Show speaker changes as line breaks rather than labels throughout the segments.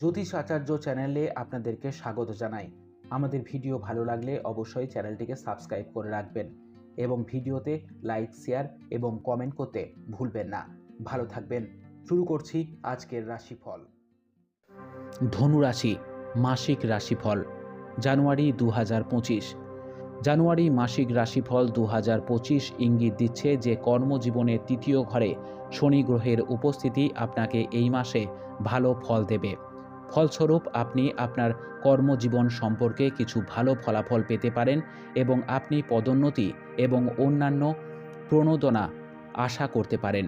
জ্যোতিষ আচার্য চ্যানেলে আপনাদেরকে স্বাগত জানাই। আমাদের ভিডিও ভালো লাগলে অবশ্যই চ্যানেলটিকে সাবস্ক্রাইব করে রাখবেন এবং ভিডিওতে লাইক, শেয়ার এবং কমেন্ট করতে ভুলবেন না। ভালো থাকবেন। শুরু করছি আজকের রাশিফল। ধনু রাশি মাসিক রাশিফল জানুয়ারি 2025। জানুয়ারি মাসিক রাশিফল 2025 ইঙ্গিত দিচ্ছে যে কর্মজীবনের তৃতীয় ঘরে শনি গ্রহের উপস্থিতি আপনাকে এই মাসে ভালো ফল দেবে। ফলস্বরূপ আপনি আপনার কর্মজীবন সম্পর্কে কিছু ভালো ফলাফল পেতে পারেন এবং আপনি পদোন্নতি এবং অন্যান্য প্রণোদনা আশা করতে পারেন।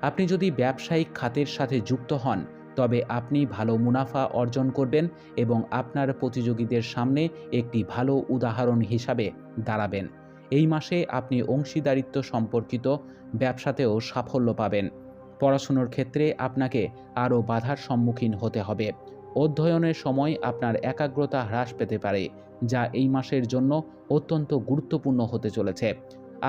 আপনি যদি ব্যবসায়িক খাতের সাথে যুক্ত হন তবে আপনি ভালো মুনাফা অর্জন করবেন এবং আপনার প্রতিযোগীদের সামনে একটি ভালো উদাহরণ হিসাবে দাঁড়াবেন। এই মাসে আপনি অংশীদারিত্ব সম্পর্কিত ব্যবসাতেও সাফল্য পাবেন। পড়াশুনোর ক্ষেত্রে আপনাকে আরও বাধার সম্মুখীন হতে হবে। অধ্যয়নের সময় আপনার একাগ্রতা হ্রাস পেতে পারে, যা এই মাসের জন্য অত্যন্ত গুরুত্বপূর্ণ হতে চলেছে।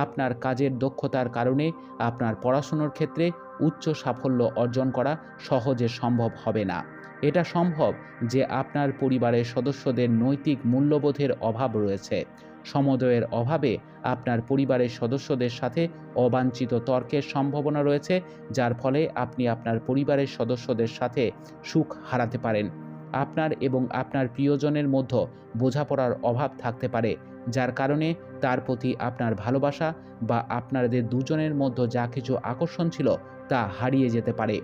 আপনার কাজের দক্ষতার কারণে আপনার পড়াশুনোর ক্ষেত্রে উচ্চ সাফল্য অর্জন করা সহজে সম্ভব হবে না। এটা সম্ভব যে আপনার পরিবারের সদস্যদের নৈতিক মূল্যবোধের অভাব রয়েছে। সমন্বয়ের অভাবে আপনার পরিবারের সদস্যদের সাথে অবাঞ্ছিত তর্কের সম্ভাবনা রয়েছে, যার ফলে আপনি আপনার পরিবারের সদস্যদের সাথে সুখ হারাতে পারেন। আপনার এবং আপনার প্রিয়জনের মধ্যে বোঝাপড়ার অভাব থাকতে পারে, যার কারণে তার প্রতি আপনার ভালোবাসা বা আপনাদের দুজনের মধ্যে যা কিছু আকর্ষণ ছিল তা হারিয়ে যেতে পারে।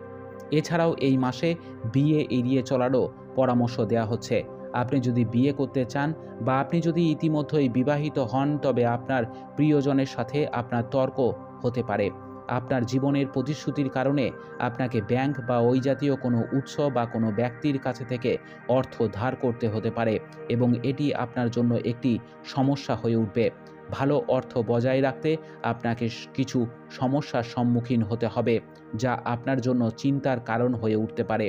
এছাড়াও এই মাসে বিয়ে এড়িয়ে চলারও পরামর্শ দেওয়া হচ্ছে। আপনি যদি বিয়ে করতে চান বা আপনি যদি ইতিমধ্যেই বিবাহিত হন তবে আপনার প্রিয়জনের সাথে আপনার তর্ক হতে পারে। আপনার জীবনের প্রতিশ্রুতির কারণে আপনাকে ব্যাংক বা ওই জাতীয় কোনো উৎস বা কোনো ব্যক্তির কাছে থেকে অর্থ ধার করতে হতে পারে এবং এটি আপনার জন্য একটি সমস্যা হয়ে উঠবে। ভালো অর্থ বজায় রাখতে আপনাকে কিছু সমস্যার সম্মুখীন হতে হবে, যা আপনার জন্য চিন্তার কারণ হয়ে উঠতে পারে।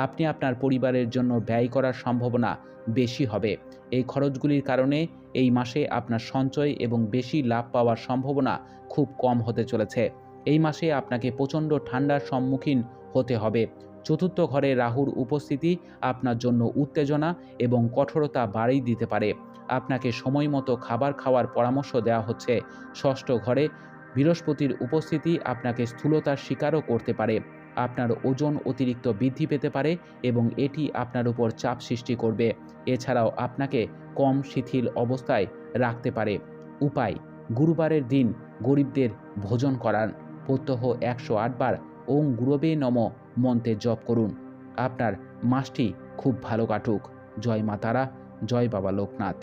আপনি আপনার পরিবারের জন্য ব্যয় করার সম্ভাবনা বেশি হবে। এই খরচগুলির কারণে এই মাসে আপনার সঞ্চয় এবং বেশি লাভ পাওয়ার সম্ভাবনা খুব কম হতে চলেছে। এই মাসে আপনাকে প্রচণ্ড ঠান্ডার সম্মুখীন হতে হবে। চতুর্থ ঘরে রাহুর উপস্থিতি আপনার জন্য উত্তেজনা এবং কঠোরতা বাড়িয়ে দিতে পারে। আপনাকে সময় মতো খাবার খাওয়ার পরামর্শ দেওয়া হচ্ছে। ষষ্ঠ ঘরে বৃহস্পতির উপস্থিতি আপনাকে স্থূলতার শিকারও করতে পারে। আপনার ওজন অতিরিক্ত বৃদ্ধি পেতে পারে এবং এটি আপনার উপর চাপ সৃষ্টি করবে। এছাড়াও আপনাকে কম শিথিল অবস্থায় রাখতে পারে। উপায়: গুরুবারের দিন গরিবদের ভোজন করান। প্রত্যহ 108 বার ওং গুরবে নমঃ মন্ত্রে জপ করুন। আপনার মাসটি খুব ভালো কাটুক। জয় মা তারা, জয় বাবা লোকনাথ।